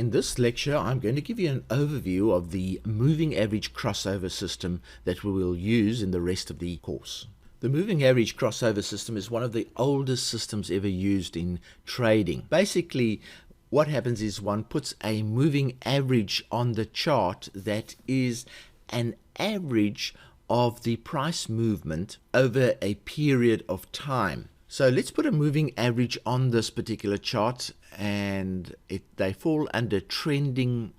In this lecture, I'm going to give you an overview of the moving average crossover system that we will use in the rest of the course. The moving average crossover system is one of the oldest systems ever used in trading. Basically, what happens is one puts a moving average on the chart that is an average of the price movement over a period of time. So let's put a moving average on this particular chart, and they fall under trending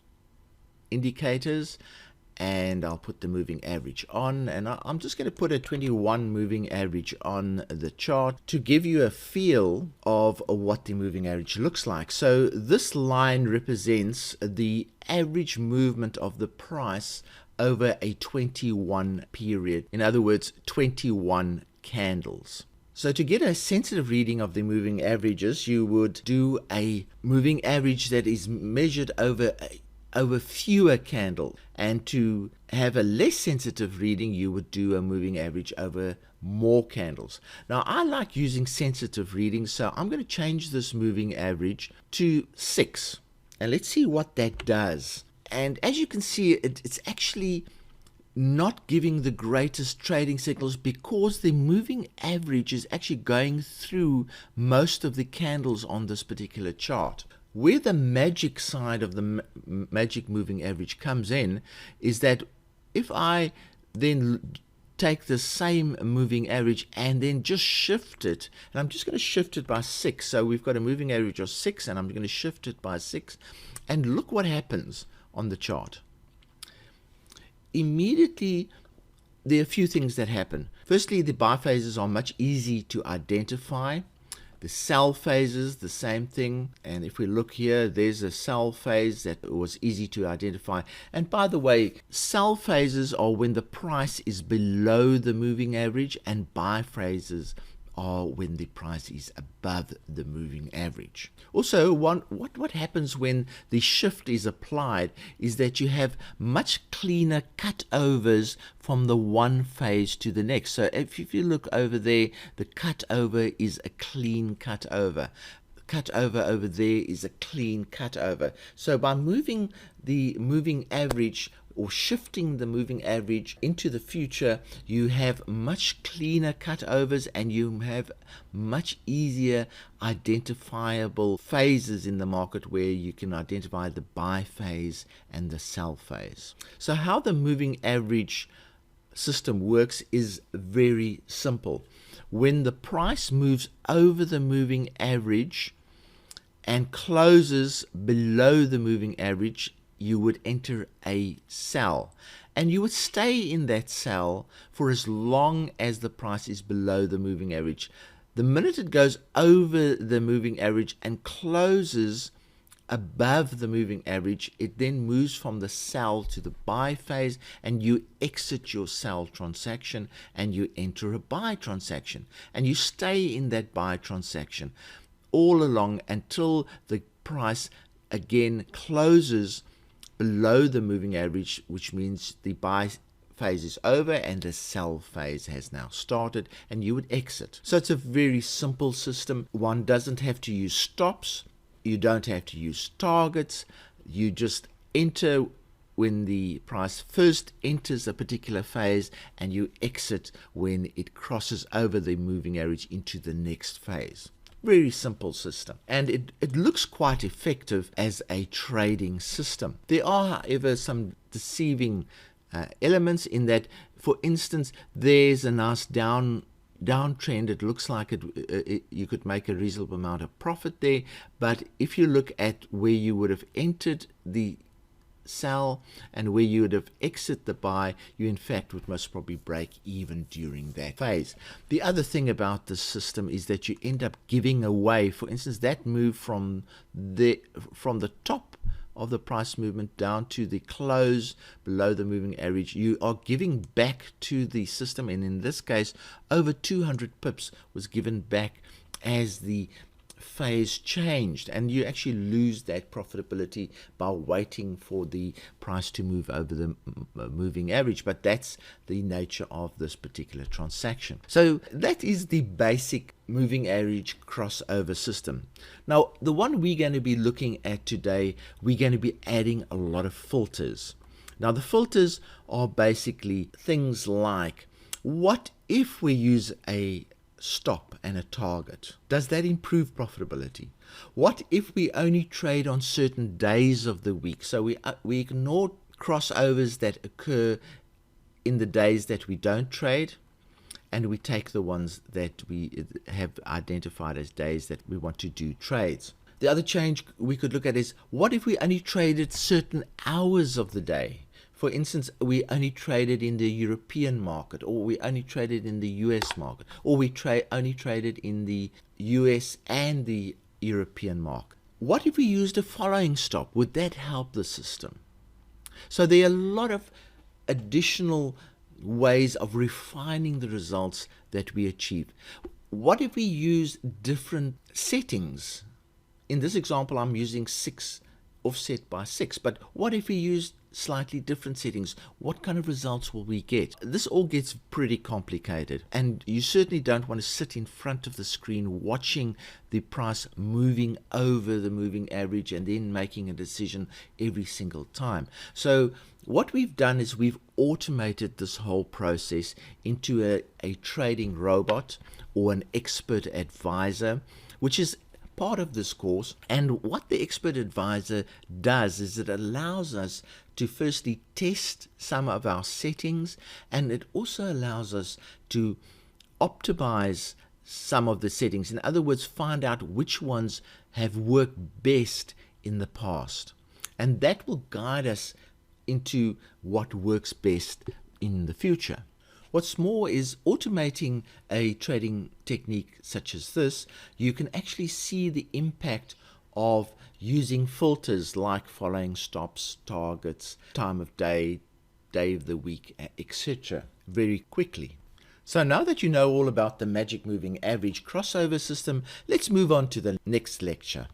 indicators, and I'll put the moving average on, and I'm just going to put a 21 moving average on the chart to give you a feel of what the moving average looks like. So this line represents the average movement of the price over a 21 period. In other words, 21 candles. So to get a sensitive reading of the moving averages, you would do a moving average that is measured over fewer candles. And to have a less sensitive reading, you would do a moving average over more candles. Now, I like using sensitive readings, so I'm going to change this moving average to 6. And let's see what that does. And as you can see, it's actually not giving the greatest trading signals because the moving average is actually going through most of the candles on this particular chart. Where the magic side of the magic moving average comes in is that if I then take the same moving average and then just shift it, and I'm just going to shift it by 6. So we've got a moving average of 6, and I'm going to shift it by 6, and look what happens on the chart. Immediately, there are a few things that happen. Firstly, the buy phases are much easier to identify. The sell phases, the same thing. And if we look here, there's a sell phase that was easy to identify. And by the way, sell phases are when the price is below the moving average, and buy phases are when the price is above the moving average. Also, what happens when the shift is applied is that you have much cleaner cutovers from the one phase to the next. So if you look over there, the cutover is a clean cutover. Cutover over there is a clean cutover. So by moving the moving average or shifting the moving average into the future, you have much cleaner cutovers, and you have much easier identifiable phases in the market where you can identify the buy phase and the sell phase. So how the moving average system works is very simple. When the price moves over the moving average and closes below the moving average, you would enter a sell, and you would stay in that sell for as long as the price is below the moving average. The minute it goes over the moving average and closes above the moving average, it then moves from the sell to the buy phase, and you exit your sell transaction and you enter a buy transaction, and you stay in that buy transaction all along until the price again closes below the moving average, which means the buy phase is over and the sell phase has now started, and you would exit. So it's a very simple system. One doesn't have to use stops. You don't have to use targets. You just enter when the price first enters a particular phase, and you exit when it crosses over the moving average into the next phase. Very simple system, and it looks quite effective as a trading system. There are, however, some deceiving elements in that, for instance, there's a nice downtrend. It looks like you could make a reasonable amount of profit there, but if you look at where you would have entered the sell and where you would have exit the buy, you in fact would most probably break even during that phase. The other thing about this system is that you end up giving away, for instance, that move from the top of the price movement down to the close below the moving average, you are giving back to the system, and in this case over 200 pips was given back as the phase changed, and you actually lose that profitability by waiting for the price to move over the moving average. But that's the nature of this particular transaction. So that is the basic moving average crossover system. Now, the one we're going to be looking at today, we're going to be adding a lot of filters. Now, the filters are basically things like, what if we use a stop and a target? Does that improve profitability? What if we only trade on certain days of the week? So we ignore crossovers that occur in the days that we don't trade, and we take the ones that we have identified as days that we want to do trades. The other change we could look at is, what if we only traded certain hours of the day? For instance, we only traded in the European market, or we only traded in the US market, or we only traded in the US and the European market. What if we used a following stop? Would that help the system? So there are a lot of additional ways of refining the results that we achieve. What if we use different settings? In this example, I'm using 6 offset by 6, but what if we use slightly different settings? What kind of results will we get? This all gets pretty complicated, and you certainly don't want to sit in front of the screen watching the price moving over the moving average and then making a decision every single time. So what we've done is we've automated this whole process into a trading robot or an expert advisor, which is part of this course. And what the expert advisor does is it allows us to firstly test some of our settings, and it also allows us to optimize some of the settings. In other words, find out which ones have worked best in the past, and that will guide us into what works best in the future. What's more is, automating a trading technique such as this, you can actually see the impact of using filters like following stops, targets, time of day, day of the week, etc. very quickly. So now that you know all about the magic moving average crossover system, let's move on to the next lecture.